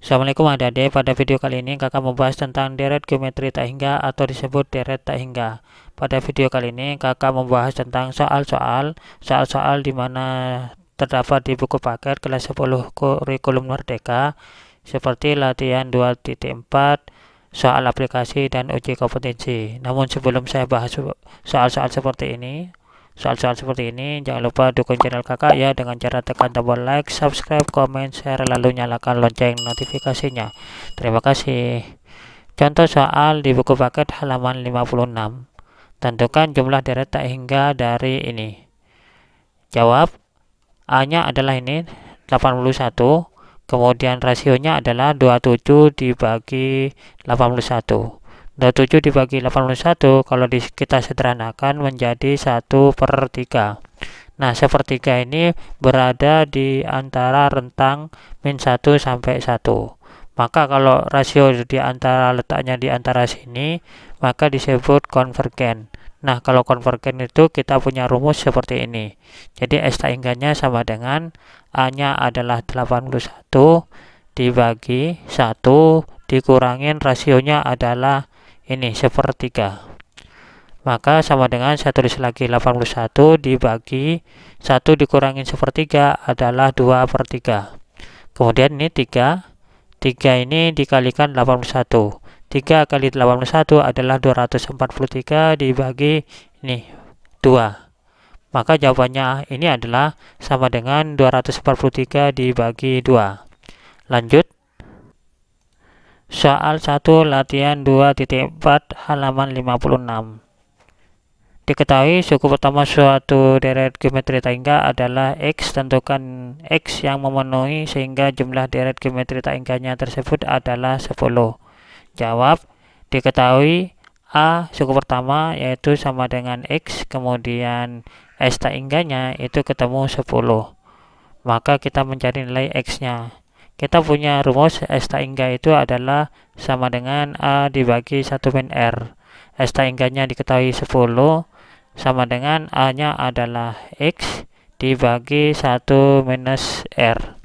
Assalamualaikum adik-adik, pada video kali ini kakak membahas tentang deret geometri tak hingga atau disebut deret tak hingga. Pada video kali ini kakak membahas tentang soal-soal di mana terdapat di buku paket kelas 10 kurikulum Merdeka seperti latihan 2.4, soal aplikasi dan uji kompetensi. Namun sebelum saya bahas soal-soal seperti ini, jangan lupa dukung channel kakak ya dengan cara tekan tombol like, subscribe, komen, share, lalu nyalakan lonceng notifikasinya. Terima kasih. Contoh soal di buku paket halaman 56. Tentukan jumlah deret tak hingga dari ini. Jawab. A-nya adalah ini 81, kemudian rasionya adalah 27 dibagi 81. 27 dibagi 81 kalau kita sederhanakan menjadi 1/3. Nah, 1/3 ini berada di antara rentang min 1 sampai 1. Maka kalau rasio di antara letaknya di antara sini, maka disebut konvergen. Nah, kalau konvergen itu kita punya rumus seperti ini. Jadi S tak hingganya sama dengan A-nya adalah 81 dibagi 1 dikurangin rasionya adalah ini 1/3. Maka sama dengan saya tulis lagi 81 dibagi 1 dikurangin 1/3 adalah 2/3. Kemudian ini 3 ini dikalikan 81. 3 kali 81 adalah 243 dibagi ini 2. Maka jawabannya ini adalah sama dengan 243 dibagi 2. Lanjut. Soal 1 latihan 2.4 halaman 56. Diketahui suku pertama suatu deret geometri tak hingga adalah X. Tentukan X yang memenuhi sehingga jumlah deret geometri tak hingganya tersebut adalah 10. Jawab. Diketahui A suku pertama yaitu sama dengan X, kemudian S tak hingganya itu ketemu 10. Maka kita mencari nilai X-nya. Kita punya rumus S tak hingga itu adalah sama dengan A dibagi 1 min R. S tak hingganya diketahui 10 sama dengan A-nya adalah X dibagi 1 minus R.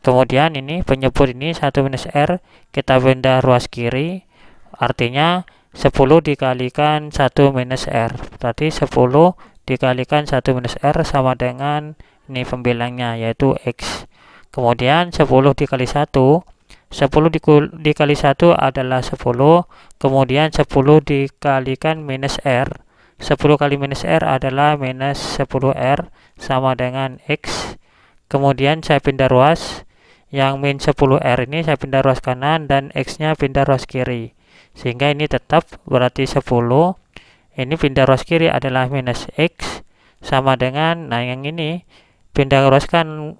Kemudian ini penyebut ini 1 minus R kita pindah ruas kiri, artinya 10 dikalikan 1 minus R. Berarti 10 dikalikan 1 minus R sama dengan ini pembilangnya yaitu X. Kemudian 10 dikali 1, 10 dikali 1 adalah 10, kemudian 10 dikalikan minus R, 10 kali minus R adalah minus 10R sama dengan X. Kemudian saya pindah ruas, yang min 10R ini saya pindah ruas kanan dan X-nya pindah ruas kiri. Sehingga ini tetap berarti 10, ini pindah ruas kiri adalah minus X sama dengan, nah yang ini pindah ruas kanan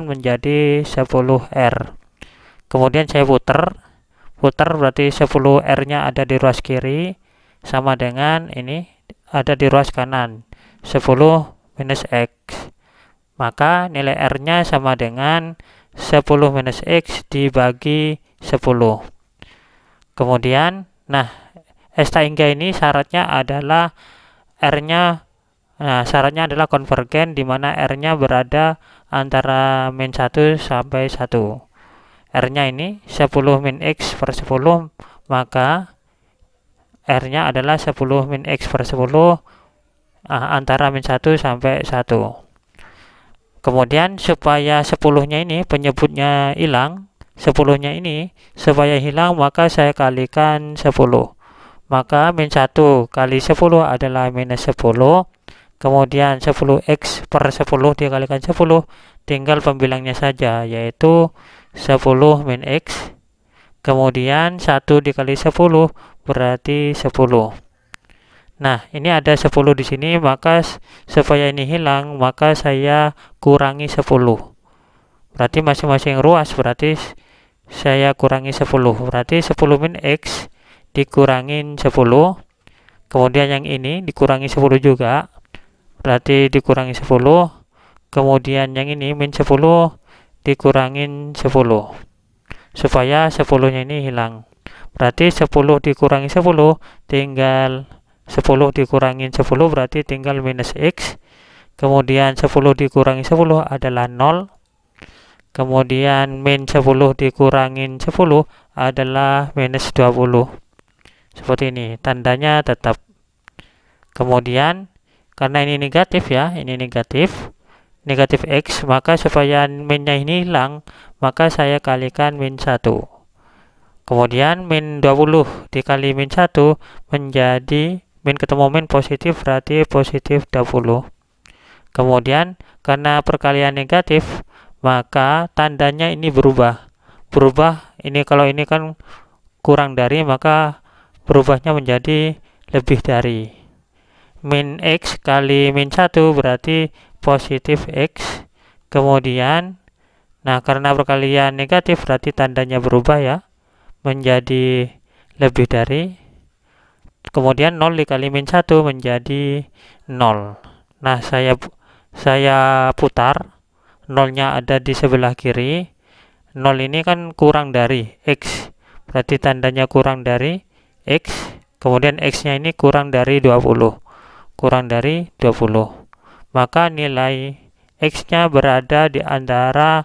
menjadi 10R. Kemudian saya putar berarti 10R nya ada di ruas kiri sama dengan ini ada di ruas kanan 10 minus X. Maka nilai R nya sama dengan 10 minus X dibagi 10. Kemudian nah S tak hingga ini syaratnya adalah R nya, syaratnya adalah konvergen di mana R-nya berada antara min 1 sampai 1. R-nya ini 10 min X per 10, maka R-nya adalah 10 min X per 10 antara min 1 sampai 1. Kemudian supaya 10-nya ini penyebutnya hilang, 10-nya ini supaya hilang maka saya kalikan 10. Maka min 1 kali 10 adalah minus 10. Kemudian 10X per 10 dikalikan 10, tinggal pembilangnya saja, yaitu 10 min X. Kemudian 1 dikali 10 berarti 10. Nah, ini ada 10 di sini, maka supaya ini hilang, maka saya kurangi 10. Berarti masing-masing ruas, berarti saya kurangi 10. Berarti 10 min X dikurangin 10. Kemudian yang ini dikurangi 10 juga. Berarti dikurangi 10, kemudian yang ini min 10 dikurangin 10 supaya 10-nya ini hilang. Berarti 10 dikurangi 10 tinggal 10 dikurangin 10 berarti tinggal minus X. Kemudian 10 dikurangi 10 adalah 0. kemudian min 10 dikurangin 10 adalah minus 20. Seperti ini, tandanya tetap. Kemudian karena ini negatif ya, ini negatif X, maka supaya minnya ini hilang, maka saya kalikan min 1. Kemudian min 20 dikali min 1 menjadi min ketemu min positif, berarti positif 20. Kemudian karena perkalian negatif, maka tandanya ini berubah. Ini kalau ini kan kurang dari, maka berubahnya menjadi lebih dari. Min X kali min 1 berarti positif X. Kemudian, nah karena perkalian negatif berarti tandanya berubah ya, menjadi lebih dari. Kemudian 0 dikali min 1 menjadi 0. Nah, saya putar, nolnya ada di sebelah kiri. 0 ini kan kurang dari X, berarti tandanya kurang dari X. Kemudian X-nya ini kurang dari 20. Maka nilai X-nya berada di antara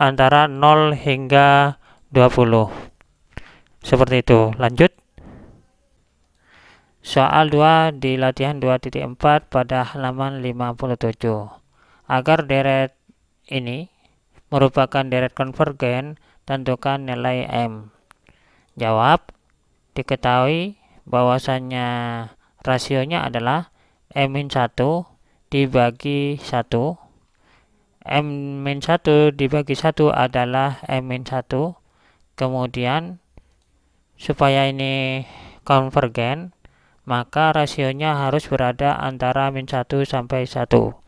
0 hingga 20. Seperti itu. Lanjut. Soal 2 di latihan 2.4 pada halaman 57. Agar deret ini merupakan deret konvergen, tentukan nilai M. Jawab, diketahui bahwasannya rasionya adalah M-1 dibagi 1. M-1 dibagi 1 adalah M-1. Kemudian supaya ini konvergen, maka rasionya harus berada antara min 1 sampai 1.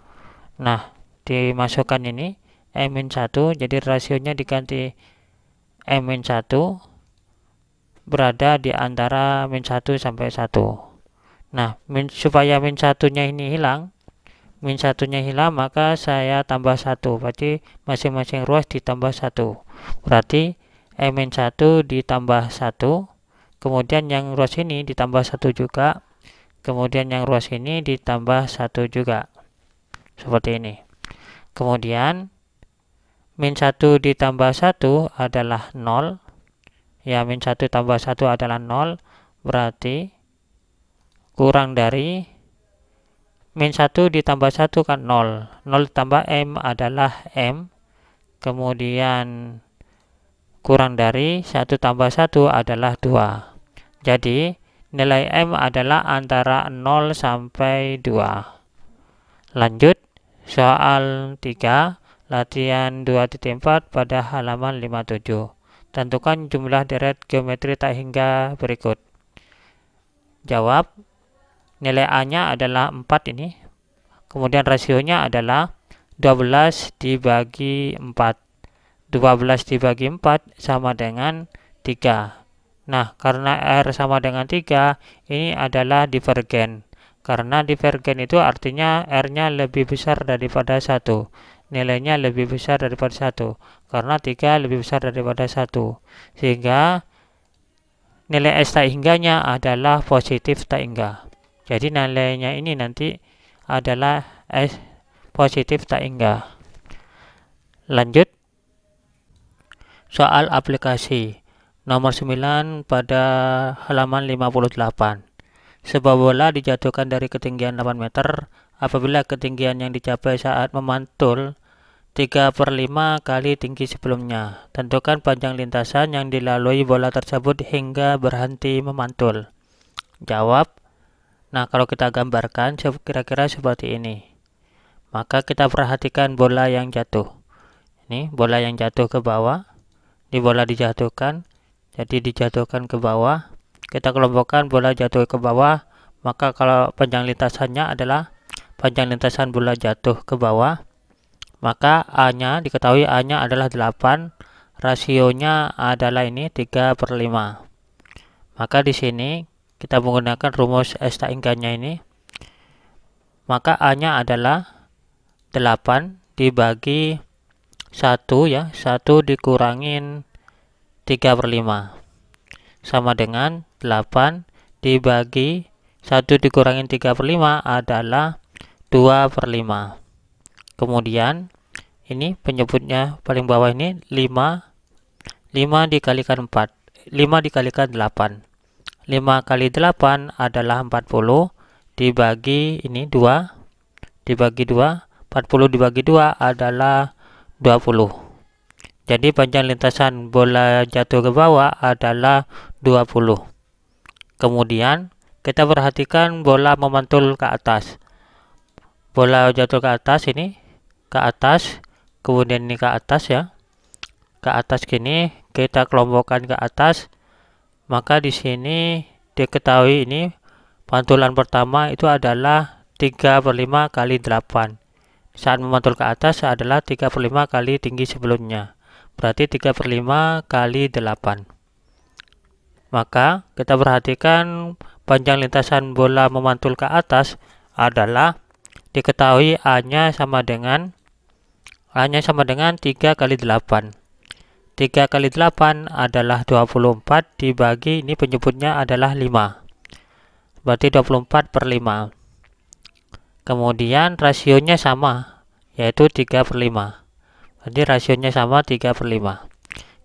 Nah, dimasukkan ini M-1, jadi rasionya diganti M-1 berada di antara min 1 sampai 1. Nah, supaya min 1-nya ini hilang, maka saya tambah 1, berarti masing-masing ruas ditambah 1. Berarti M-1 ditambah 1. Kemudian yang ruas ini ditambah 1 juga. Kemudian yang ruas ini ditambah 1 juga. Seperti ini. Kemudian min 1 ditambah 1 adalah 0. Ya, min 1 tambah 1 adalah 0. Berarti kurang dari min 1 ditambah 1 kan 0. 0 tambah M adalah M. Kemudian kurang dari 1 tambah 1 adalah 2. Jadi nilai M adalah antara 0 sampai 2. Lanjut, soal 3, latihan 2.4 pada halaman 57. Tentukan jumlah deret geometri tak hingga berikut. Jawab, nilai A-nya adalah 4 ini. Kemudian rasionya adalah 12 dibagi 4. 12 dibagi 4 sama dengan 3. Nah, karena R sama dengan 3, ini adalah divergen. Karena divergen itu artinya R-nya lebih besar daripada 1. Nilainya lebih besar daripada 1. Karena 3 lebih besar daripada 1. Sehingga nilai S tak hingganya adalah positif tak hingga. Jadi nilainya ini nanti adalah S positif tak hingga. Lanjut. Soal aplikasi nomor 9 pada halaman 58. Sebuah bola dijatuhkan dari ketinggian 8 meter apabila ketinggian yang dicapai saat memantul 3/5 kali tinggi sebelumnya. Tentukan panjang lintasan yang dilalui bola tersebut hingga berhenti memantul. Jawab. Nah, kalau kita gambarkan kira-kira seperti ini. Maka kita perhatikan bola yang jatuh. Ini bola yang jatuh ke bawah. Di bola dijatuhkan. Jadi dijatuhkan ke bawah. Kita kelompokkan bola jatuh ke bawah. Maka kalau panjang lintasannya adalah panjang lintasan bola jatuh ke bawah. Maka A-nya, diketahui A-nya adalah 8. Rasionya adalah ini 3/5. Maka di sini kita menggunakan rumus S tak hingganya ini. Maka A-nya adalah 8 dibagi 1 ya. 1 dikurangin 3/5. Sama dengan 8 dibagi 1 dikurangin 3/5 adalah 2/5. Kemudian ini penyebutnya paling bawah ini 5 dikalikan 4, 5 dikalikan 8. 5 kali 8 adalah 40, dibagi ini 2, dibagi 2, 40 dibagi 2 adalah 20. Jadi panjang lintasan bola jatuh ke bawah adalah 20. Kemudian kita perhatikan bola memantul ke atas. Bola jatuh ke atas ini, ke atas, kemudian ini ke atas ya. Ke atas gini, kita kelompokkan ke atas. Maka di sini diketahui ini pantulan pertama itu adalah 3/5 kali 8. Saat memantul ke atas adalah 3/5 kali tinggi sebelumnya. Berarti 3/5 kali 8. Maka kita perhatikan panjang lintasan bola memantul ke atas adalah diketahui A-nya sama dengan 3 kali 8. 3 kali 8 adalah 24 dibagi ini penyebutnya adalah 5. Berarti 24/5. Kemudian rasionya sama, yaitu 3/5. Jadi rasionya sama 3/5.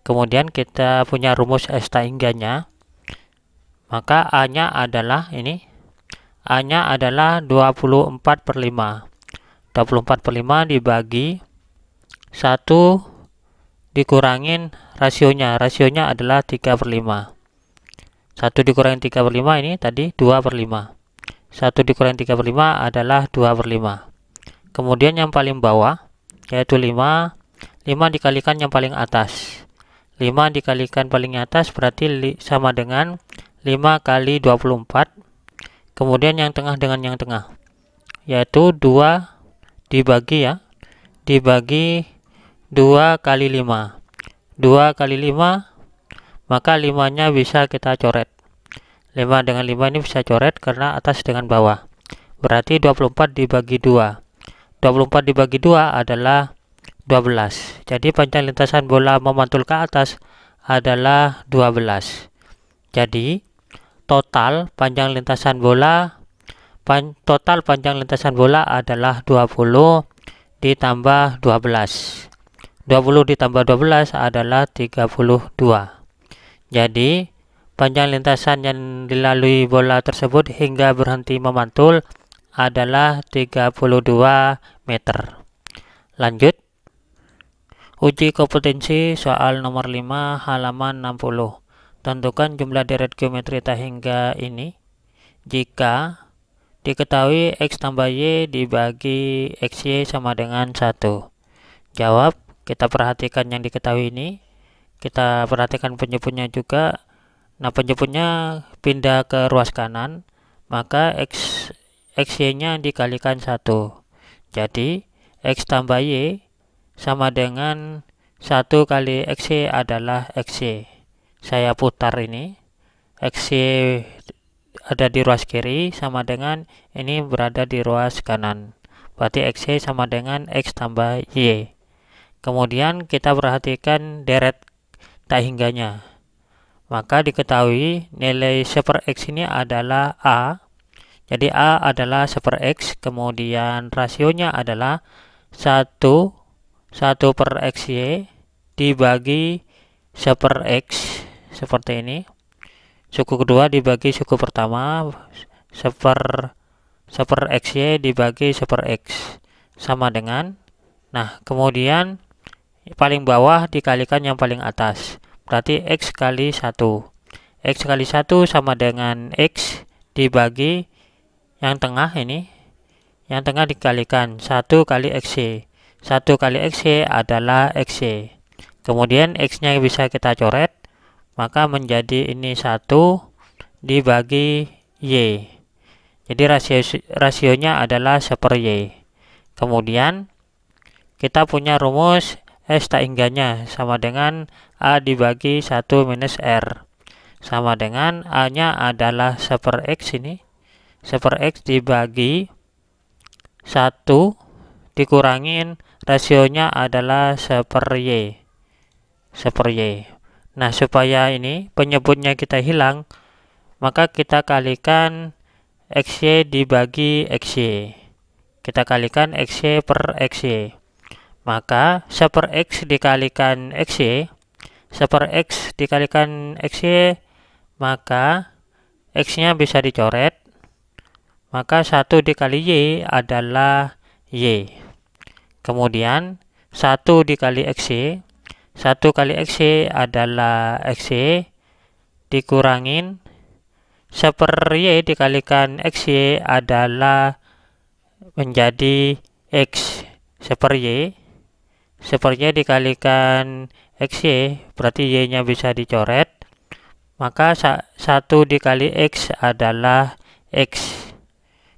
Kemudian kita punya rumus S tak hingganya. Maka A-nya adalah ini. A-nya adalah 24/5. 24/5 dibagi 1 dikurangin rasionya. Rasionya adalah 3/5. 1 dikurangin 3/5 ini tadi 2/5. 1 dikurangin 3/5 adalah 2/5. Kemudian yang paling bawah yaitu 5. 5 dikalikan yang paling atas. 5 dikalikan paling atas berarti sama dengan 5 kali 24. Kemudian yang tengah dengan yang tengah, yaitu 2 dibagi ya, dibagi 2 kali 5. 2 kali 5, maka 5-nya bisa kita coret. 5 dengan 5 ini bisa coret karena atas dengan bawah. Berarti 24 dibagi 2. 24 dibagi 2 adalah 12. Jadi panjang lintasan bola memantul ke atas adalah 12. Jadi total panjang lintasan bola adalah 20 ditambah 12. 20 ditambah 12 adalah 32. Jadi panjang lintasan yang dilalui bola tersebut hingga berhenti memantul adalah 32 meter. Lanjut. Uji kompetensi soal nomor 5 halaman 60. Tentukan jumlah deret geometri tak hingga ini jika diketahui X tambah Y dibagi XY sama dengan 1. Jawab, kita perhatikan yang diketahui ini. Kita perhatikan penyebutnya juga. Nah, penyebutnya pindah ke ruas kanan, maka XY-nya dikalikan 1. Jadi, X tambah Y sama dengan 1 kali XY adalah XY. Saya putar ini, XY ada di ruas kiri sama dengan ini berada di ruas kanan. Berarti XY sama dengan X tambah Y. Kemudian kita perhatikan deret tak hingganya. Maka diketahui nilai 1/X ini adalah A. Jadi A adalah 1/X. Kemudian rasionya adalah 1/XY dibagi 1/X. Seperti ini. Suku kedua dibagi suku pertama 1/XY dibagi 1/X sama dengan, nah kemudian paling bawah dikalikan yang paling atas, berarti X kali 1. X kali 1 sama dengan X dibagi yang tengah ini, yang tengah dikalikan 1 kali XY. 1 kali XY adalah XY. Kemudian X-nya bisa kita coret, maka menjadi ini 1 dibagi Y. Jadi rasionya adalah 1/Y. Kemudian kita punya rumus S tak hingganya sama dengan A dibagi 1 minus R. Sama dengan A-nya adalah 1/X ini. 1/X dibagi 1 dikurangin rasionya adalah 1/Y. 1/Y. Nah, supaya ini penyebutnya kita hilang, maka kita kalikan XY dibagi XY. Kita kalikan XY per XY. Maka 1/X dikalikan XY, 1/X dikalikan XY, maka X-nya bisa dicoret. Maka 1 dikali Y adalah Y. Kemudian 1 dikali XY, 1 kali XY adalah XY, dikurangin 1/Y dikalikan XY adalah menjadi X 1/Y. 1/Y dikalikan XY berarti Y-nya bisa dicoret. Maka 1 dikali X adalah X.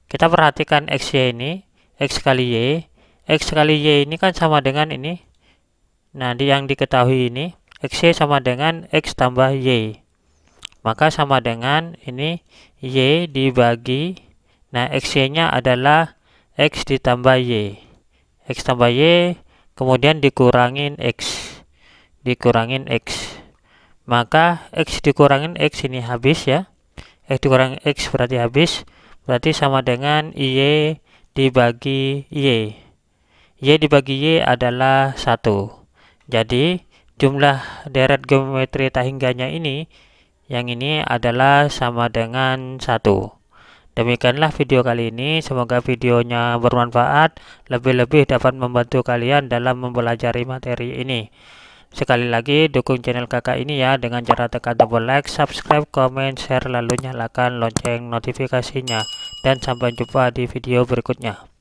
Kita perhatikan XY ini, X kali Y. X kali Y ini kan sama dengan ini. Nah, yang diketahui ini, XY sama dengan X tambah Y. Maka sama dengan ini, Y dibagi, nah XY-nya adalah X ditambah Y. X tambah Y, kemudian dikurangin X. Dikurangin X. Maka X dikurangin X ini habis ya. X dikurangin X berarti habis. Berarti sama dengan Y dibagi Y. Y dibagi Y adalah 1. Jadi jumlah deret geometri tak hingganya ini, yang ini adalah sama dengan 1. Demikianlah video kali ini, semoga videonya bermanfaat, lebih-lebih dapat membantu kalian dalam mempelajari materi ini. Sekali lagi dukung channel kakak ini ya dengan cara tekan tombol like, subscribe, komen, share, lalu nyalakan lonceng notifikasinya. Dan sampai jumpa di video berikutnya.